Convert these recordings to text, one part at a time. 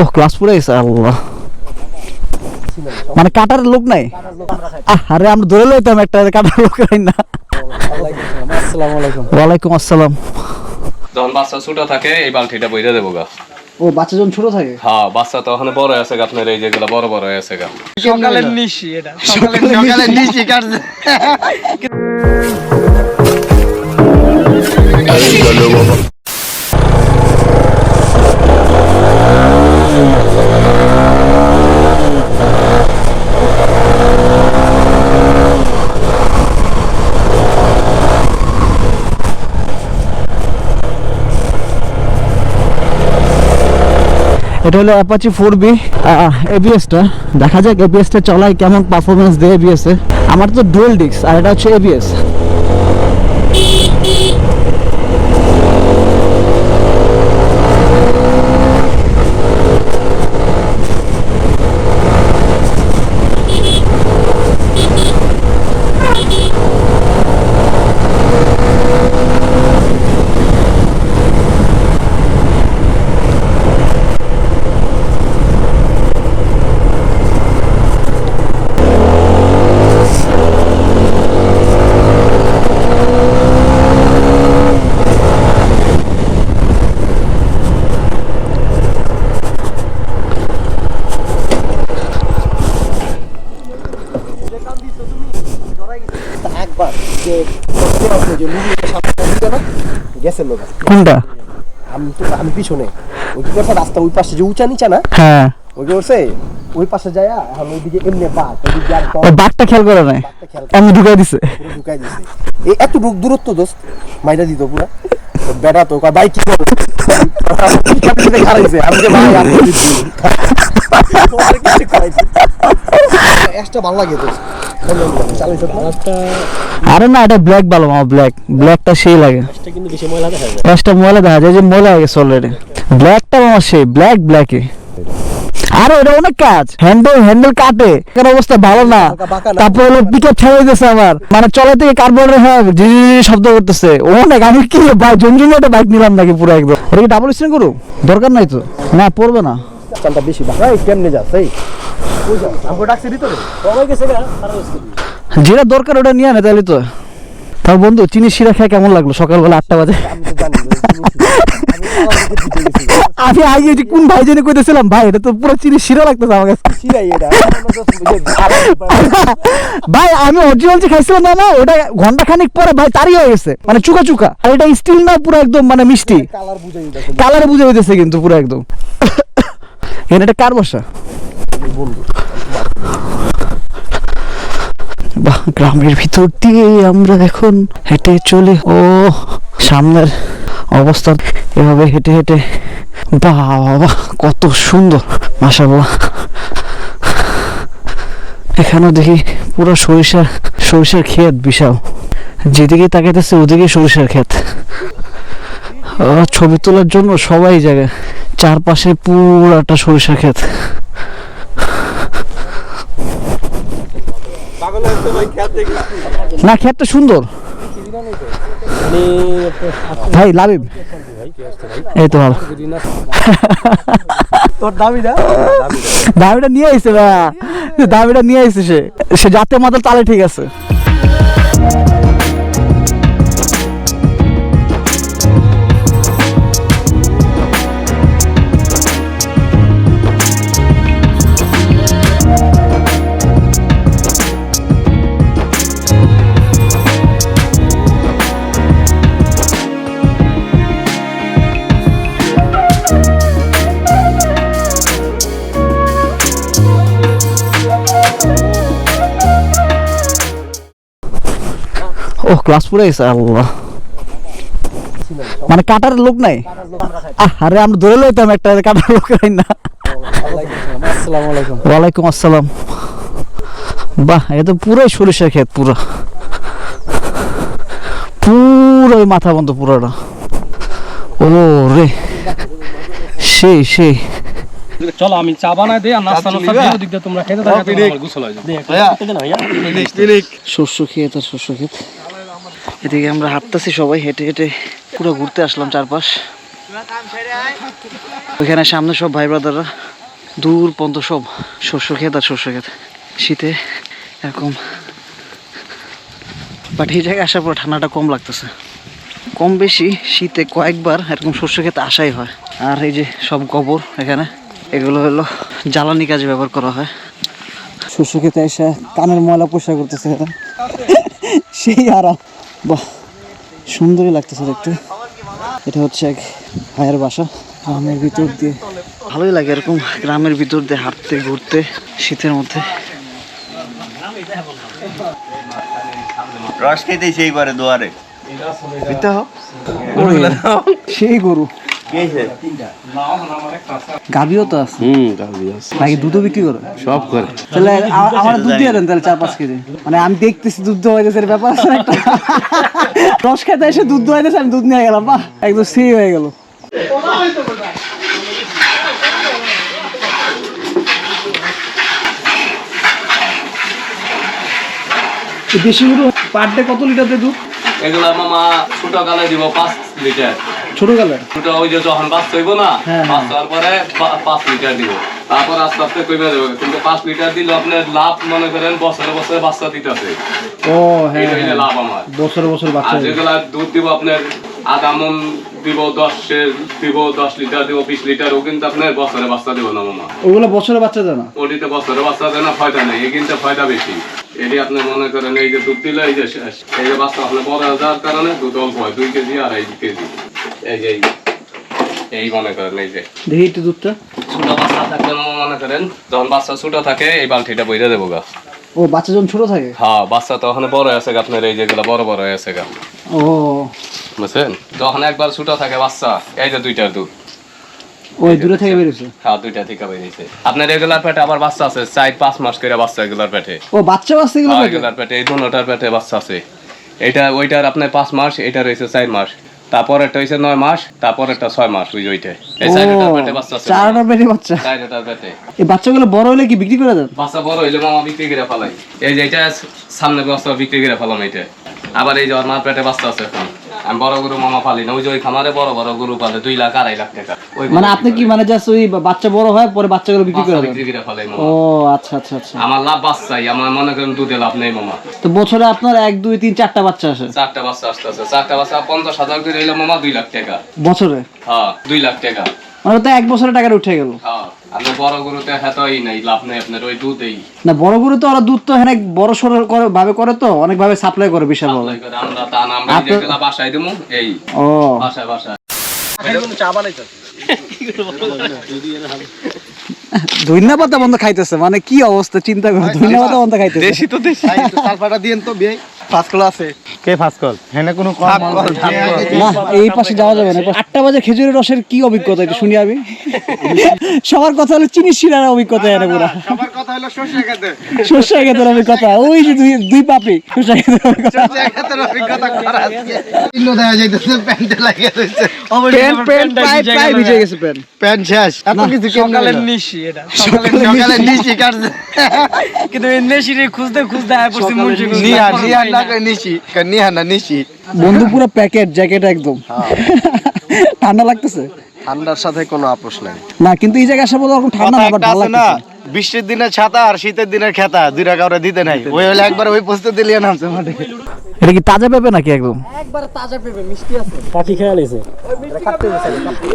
ও class পড়ে গেছে আল্লাহ, মানে কাটার লোক নাই। আরে আমরা ধরে লইতাম একটা, কাটার লোক নাই না। আসসালামু আলাইকুম। ওয়ালাইকুম আসসালাম। যখন বাচ্চা ছোট থাকে এই বালতিটা বইরা দেবো গা। ও বাচ্চা যখন ছোট থাকে? হ্যাঁ, বাচ্চা তো ওখানে বড় আছে গা, আপনার এই যেগুলো বড় বড় হয়েছে গা। সকালের নিশি এটা, সকালের নিশি কাটছে। এটা হলো অ্যাপাচি 4B এবিএসটা। দেখা যাক এবিএসটা চলায় কেমন পারফরমেন্স দেয় এবিএস এ। আমার তো ডুয়েল ডিস্ক আর এটা হচ্ছে এবিএস। কোনটা? আমি পিছনে ওই কি করছে, রাস্তা ওই পাশে যে উঁচা নিচা না, হ্যাঁ ওই করছে ওই পাশে যায়। এখন ওইদিকে এমনি বাঘ, ওইদিকে আর ও বাঘটা খেয়াল করে নাই, আমি ঢুকাই দিছে। পুরো ঢুকাই দিছে। এই এত দূরত্ব দোস্ত মাইরা দিত পুরা। বেটা তো ভাই কি করবো, খারাইছে। আমি যে ভাই আপনি এক্সট্রা ভালো লাগে দোস্ত। চালাইছে না? আরে না, এটা ব্ল্যাক ভালো মামা, ব্ল্যাকটা সেই লাগে। কিন্তু বেশি ময়লা দেখা যায়। এক্সট্রা ময়লা দেখা যায়, যে ময়লা হয়ে গেছে অলরেডি। ব্ল্যাকটা মামা সেই ব্ল্যাকে। আরে এটা অনেক কাজ, হ্যান্ডেল কাটে, এর অবস্থা ভালো না। তারপর হলো পিকআপ ছেড়ে দিতেছে আমার, মানে চলে থেকে কার্বনের শব্দ করতেছে অনেক। আমি কি ভাই জঞ্জুনি একটা বাইক নিলাম নাকি পুরো একদম। এটা কি ডাবল স্ট্যান্ড করু? দরকার নাই তো, না পড়বে না। চালটা বেশি ভাই কেমনে যাচ্ছে এই আমগো ডাকছে ভিতরে সবাই গেছে গা সারা হইছে। যেটা দরকার ওটা নিয়ে আনে তাহলে তো। তাও বন্ধু চিনি শিরা খায় কেমন লাগলো সকালবেলা 8টা বাজে? আমি তো জানি আমি আগে যে কোন ভাই জেনে কইতেছিলাম, ভাই এটা তো পুরো চিনি শিরা লাগতেছে আমার কাছে। সিরাই এটা ভাই আমি অরিজিনাল যে খাইছিলাম না, ওটা ঘন্টা খানিক পরে ভাই তারি হয়ে গেছে, মানে চুকা। আর এটা স্টিল না, পুরো একদম মানে মিষ্টি কালার বুঝাই দিতেছে। কালারে বুঝে হইতেছে কিন্তু পুরো একদম। এটা কার বসা? বন্ধু বাহ, গ্রামের ভিতর দিয়ে আমরা এখন হেঁটে চলে। ও সামনের অবস্থা এভাবে হেঁটে হেঁটে, বাবা কত সুন্দর মাশাআল্লাহ। এখানেও দেখি পুরো সরিষার ক্ষেত বিশাল, যেদিকে তাকাইতেছে ওদিকে সরিষার ক্ষেত। ছবি তোলার জন্য সবাই জায়গায়, চারপাশে পুরাটা সরিষার ক্ষেত। না ক্ষেতটা সুন্দর ভাই। লাবিব এই তো ভালো, তোর দাবিটা নিয়ে আইছে ভাই, দাবিটা নিয়ে আইছে সে জাতে মাতাল তালে ঠিক আছে। ও ক্লাস পড়ে গেছে আল্লাহ, মানে কাটার লোক নাই। আরে আমরা ধরে লইতাম একটা, কাটার লোক নাই না। আসসালামু আলাইকুম। ওয়ালাইকুম আসসালাম। বাহ, এটা তো পুরোই সরিষার ক্ষেত, পুরো মাথা বন্ধ পুরোটা। ও রে সেই চলো আমি চা বানাই দেই আর নাস্তা দিয়ে দিক তোমরা খেতে থাকো, আমার গোসল হয়ে যাবে। শস্য ক্ষেত। এদিকে আমরা হাঁটতেছি সবাই, হেঁটে হেঁটে পুরো ঘুরতে আসলাম চারপাশ। ওইখানে সামনে সব ভাই ব্রাদাররা। দূর পর্যন্ত সব শস্য ক্ষেত আর শস্য ক্ষেত। শীতে এরকম, বাট এই জায়গায় আসার পর ঠান্ডাটা কম লাগতেছে। কম বেশি শীতে কয়েকবার এরকম শস্য ক্ষেতে আসাই হয়। আর এই যে সব গোবর এখানে, এগুলো হলো জ্বালানি কাজে ব্যবহার করা হয়। শস্য ক্ষেতে এসে কানের ময়লা পরিষ্কার করতেছে এরা। সেই আরাম, বাহ সুন্দরই লাগতেছে দেখতে। এটা হচ্ছে এক ভাইয়ের বাসা গ্রামের ভিতর দিয়ে। ভালোই লাগে এরকম গ্রামের ভিতর দিয়ে হাঁটতে ঘুরতে শীতের মধ্যে। রস খেতে সেই পারে দুয়ারে সেই গরু গাভিও তো আছে। ভাই দুধও বিক্রি করে? সব করে। তাহলে আমার দুধ দিয়ে দেন তাহলে 4-5 কেজি। মানে আমি দেখতেছি দুধ দোয়াইতেছে, ব্যাপার আছে একটা। রস খেতে এসে দুধ দোয়াইতেছে, আমি দুধ নিয়ে গেলাম, বাহ একদম সেই হয়ে গেল। দেশি গরু পার ডে কত লিটার দেয় দুধ? এগুলা মামা ছোট কালে দিব 5 লিটার। ছোট কালে ছোট ওই যে যখন বাচ্চা হইব না, হ্যাঁ, বাচ্চা হওয়ার পরে 5 লিটার দিব। তারপর আস্তে আস্তে কমে যাবে। কিন্তু 5 লিটার দিলে আপনার লাভ মনে করেন বছরে বছরে বাচ্চা দিতেছে। ও হ্যাঁ, এটা হইলে লাভ আমার। বছর বছর বাচ্চা। আর যেগুলা দুধ দিব আপনার আধা মন দিব, 10 লিটার দিব, 20 লিটারও কিন্তু আপনার বছরে বাচ্চা দিব না মামা। ওগুলো বছরে বাচ্চা দেয় না? ওটিতে বছরে বাচ্চা দেয় না, ফায়দা নেই। এই কিন্তু ফায়দা বেশি। এটি আপনি মনে করেন এই যে দুধ দিলে এই যে শেষ। এই যে বাচ্চা আপনার বড় যাওয়ার কারণে দুধ অল্প হয়, 2 কেজি 2.5 কেজি। এই যে এই মনে করেন এই যে দেখি একটু দুধটা। ছোট বাচ্চা থাকলে মামা মনে করেন যখন বাচ্চা ছোট থাকে এই বালতিটা বইরা দেবো গা। ও বাচ্চা যখন ছোট থাকে? হ্যাঁ, বাচ্চা তখন বড় হয়ে আছে গা, আপনার এই যেগুলো বড় বড় হয়ে আছে গা, ও বুঝছেন? যখন একবার ছোট থাকে বাচ্চা, এই যে 2টার দুধ ওই দূরে থেকে বেরিয়েছে। হ্যাঁ, 2টা থেকে বেরিয়েছে। আপনার রেগুলার পেটে আবার বাচ্চা আছে 4-5 মাস করে বাচ্চা রেগুলার পেটে। ও বাচ্চা বাচ্চা এগুলো থাকে? রেগুলার পেটে এই দুটোটার পেটে বাচ্চা আছে। এটা ওইটার আপনার 5 মাস, এটা রয়েছে 4 মাস, তারপর একটা হইছে 9 মাস, তারপর একটা 6 মাস। ওই ওইটা এই 4টার পেটে বাচ্চা আছে। 4টার পেটে বাচ্চা? 4টার পেটে। এই বাচ্চাগুলো বড় হলে কি বিক্রি করে দেন? বাচ্চা বড় হইলে মামা বিক্রি করে ফেলাই। এই যে এটা সামনে বাচ্চা বিক্রি করে ফেলাম এইটা। আবার এই যে আমার পেটে বাচ্চা আছে এখন। আমি বড় গরু মামা পালি না, ওই যে ওই খামারে বড় বড় গরু পালে 2 লাখ 2.5 লাখ টাকা। মানে আপনি কি মানে জাস্ট ওই বাচ্চা বড় হয় পরে বাচ্চাগুলো বিক্রি করে দেন? বিক্রি করে ফেলাই মামা। ও আচ্ছা আচ্ছা আচ্ছা। আমার লাভ বাচ্চাই, আমার মনে করেন দুধে লাভ নেই মামা। তো বছরে আপনার 1 2 3 4টা বাচ্চা আসে? 4টা বাচ্চা আসতেছে। 4টা বাচ্চা 50,000 করে হইলে মামা 2 লাখ টাকা বছরে? হ্যাঁ, 2 লাখ টাকা। মানে তো 1 বছরে টাকাটা উঠে গেল। হ্যাঁ, আপনার বড় গরুতে হেতই নাই, লাভ নেই আপনার ওই দুধেই। না বড় গরু তো ওরা দুধ তো অনেক বড় সড়ো করে ভাবে করে, তো অনেক ভাবে সাপ্লাই করে বিশাল ভাবে। সাপ্লাই করে আমরা তা না, আমরা এই যেগুলা বাসায় দিমু এই ও বাসায় বাসায়। ধনিয়া পাতা বন্ধ খাইতেছে, মানে কি অবস্থা চিন্তা করো। ধনিয়া পাতা বন্ধ খাইতেছে। দেশি তো দেশি। সালফাটা দিয়েন তো বিয়ে ফার্স্ট ক্লাস আছে। কে ফাস্ট কল? হেনে কোনো কম না এই পাশে যাওয়া যাবে না। 8টা বাজে খেজুরের রসের কি অভিজ্ঞতা একটু শুনি আমি। সবার কথা হলো চিনি শিরার অভিজ্ঞতা এর পুরা। সবার কথা হলো সরষে খেতে। সর্ষে খেতের অভিজ্ঞতা, ওই যে দুই পাপড়ি সর্ষে খেতের অভিজ্ঞতা। সরষে খেতের অভিজ্ঞতা করা আছে। ইন্ন দেখা যাইতেছে প্যান্টে লাগিয়ে দিয়েছে। প্যান্ট প্রায় ভিজে গেছে প্যান্ট। প্যান্ট শেষ। এত কিছু সকালের নিশি এটা। সকালের নিশি কাটছে। কিন্তু এই নেশিরে খুঁজতে খুঁজতে আয় পড়ছি মুন্সি। নিহান না কই নিশি, নিহান না নিশি। বন্ধু পুরো প্যাকেট জ্যাকেট একদম। ঠান্ডা লাগতেছে? ঠান্ডার সাথে কোনো আপোষ নাই। না কিন্তু এই জায়গায় আসা বলে ওরকম ঠান্ডা না, বাট ভালো আছে না, লাগতেছে। বৃষ্টির দিনে ছাতা আর শীতের দিনের খেতা, 2টা কাউরে দিতে নাই। ওই হলে একবার ওই প্রস্তুতি লিয়ে নামছে মাঠে। এটা কি তাজা পেঁপে নাকি একদম?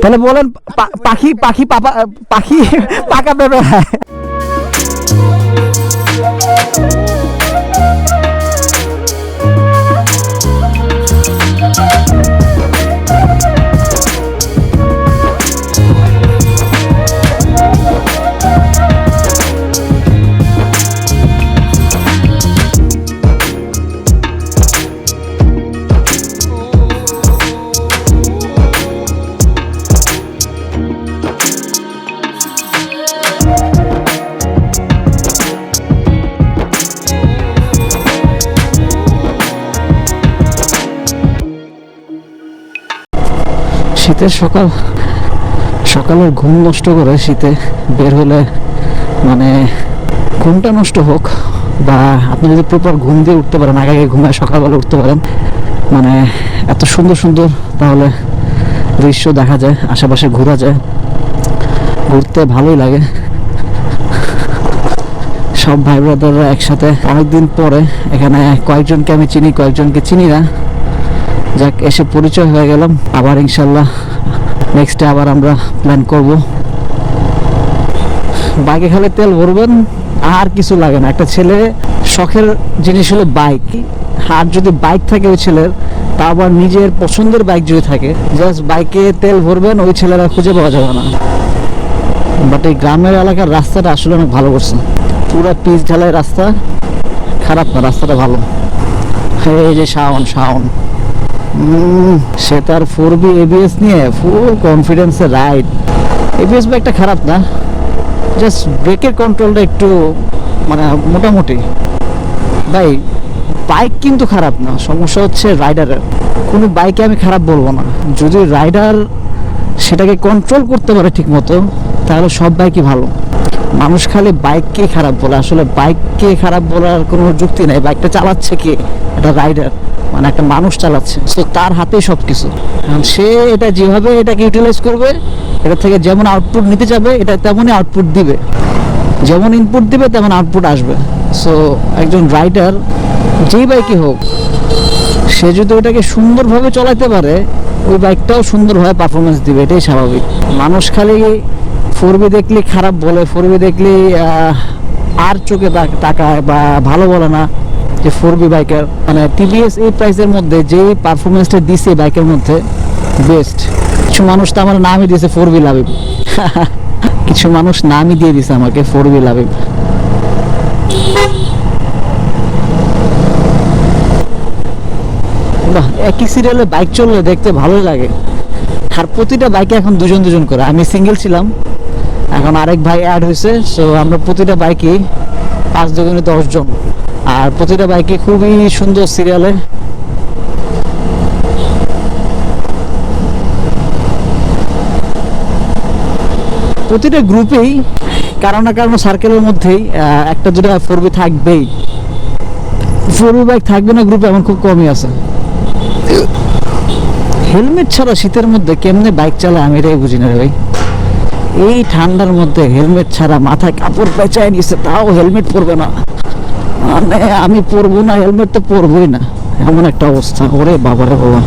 তাহলে বলেন পাখি পাখি পাখি পাকা পেঁপে। শীতের সকালের ঘুম নষ্ট করে শীতে বের হলে, মানে ঘুমটা নষ্ট হোক বা আপনি যদি প্রপার ঘুম দিয়ে উঠতে পারেন, আগে ঘুমায় সকালবেলা উঠতে পারেন, মানে এত সুন্দর সুন্দর তাহলে দৃশ্য দেখা যায়, আশেপাশে ঘোরা যায়, ঘুরতে ভালোই লাগে। সব ভাই ব্রাদাররা একসাথে অনেকদিন পরে। এখানে কয়েকজনকে আমি চিনি, কয়েকজনকে চিনি না। যাক, এসে পরিচয় হয়ে গেলাম। আবার ইনশাল্লাহ নেক্সটে আবার আমরা প্ল্যান করব। বাইকে খালি তেল ভরবেন, আর কিছু লাগে না। একটা ছেলে শখের জিনিস হলো বাইক, আর যদি বাইক থাকে ওই ছেলের, তা আবার নিজের পছন্দের বাইক যদি থাকে, জাস্ট বাইকে তেল ভরবেন, ওই ছেলেরা খুঁজে পাওয়া যাবে না। বাট এই গ্রামের এলাকার রাস্তাটা আসলে অনেক ভালো করছে, পুরো পিচ ঢালাই রাস্তা, খারাপ না, রাস্তাটা ভালো। এই যে শাওন, সে তার 4B ABS নিয়ে ফুল কনফিডেন্সে রাইড। ABS বাইকটা খারাপ না, জাস্ট ব্রেকের কন্ট্রোলটা একটু মানে মোটামুটি। ভাই বাইক কিন্তু খারাপ না, সমস্যা হচ্ছে রাইডারের। কোনো বাইকে আমি খারাপ বলবো না, যদি রাইডার সেটাকে কন্ট্রোল করতে পারে ঠিক মতো, তাহলে সব বাইকই ভালো। মানুষ খালি বাইককে খারাপ বলে, আসলে বাইককে খারাপ বলার কোনো যুক্তি নেই। বাইকটা চালাচ্ছে কে? একটা রাইডার, মানে একটা মানুষ চালাচ্ছে, তো তার হাতেই সব কিছু। সে এটা যেভাবে এটাকে ইউটিলাইজ করবে, এটা থেকে যেমন আউটপুট নিতে যাবে, এটা তেমনই আউটপুট দিবে। যেমন ইনপুট দিবে তেমন আউটপুট আসবে। সো একজন রাইডার যেই বাইকই হোক, সে যদি ওটাকে সুন্দরভাবে চালাতে পারে, ওই বাইকটাও সুন্দরভাবে পারফরমেন্স দিবে, এটাই স্বাভাবিক। মানুষ খালি 4B দেখলে খারাপ বলে, 4B দেখলে আর চোখে তাকায় বা ভালো বলে না যে 4B বাইকের, মানে TVS এই প্রাইসের মধ্যে যেই পারফরমেন্সটা দিছে বাইকের মধ্যে বেস্ট। কিছু মানুষ তো আমার নামই দিয়েছে 4B লাবিব। কিছু মানুষ নামই দিয়ে দিছে আমাকে 4B লাবিব। বাহ, একই সিরিয়ালে বাইক চললে দেখতে ভালো লাগে। আর প্রতিটা বাইকে এখন দুজন দুজন করে। আমি সিঙ্গেল ছিলাম, এখন আরেক ভাই অ্যাড হয়েছে। সো আমরা প্রতিটা বাইকে 5 দুগুণে 10 জন, আর প্রতিটা বাইকে খুবই সুন্দর সিরিয়ালে। প্রতিটা গ্রুপেই কারো না কারো সার্কেলের মধ্যেই একটা দুটা 4B থাকবেই। 4B বাইক থাকবে না গ্রুপে এমন খুব কমই আছে। হেলমেট ছাড়া শীতের মধ্যে কেমনে বাইক চালায় আমি এটাই বুঝি না রে ভাই। এই ঠান্ডার মধ্যে হেলমেট ছাড়া, মাথায় কাপড় পেঁচায় নিচ্ছে, তাও হেলমেট পরবে না। মানে আমি পরবো না হেলমেট, তো পরবোই না, এমন একটা অবস্থা। ওরে বাবারে বাবা।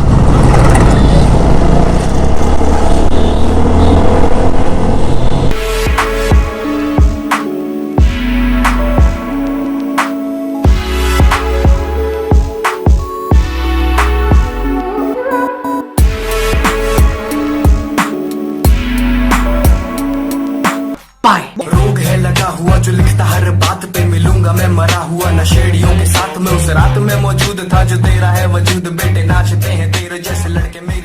रोग है लगा हुआ जो लिखता हर बात पे, मिलूंगा मैं मरा हुआ नशेड़ियों के साथ में। उस रात में मौजूद था जो तेरा है वजूद, बेटे नाचते हैं तेरे जैसे लड़के मेरे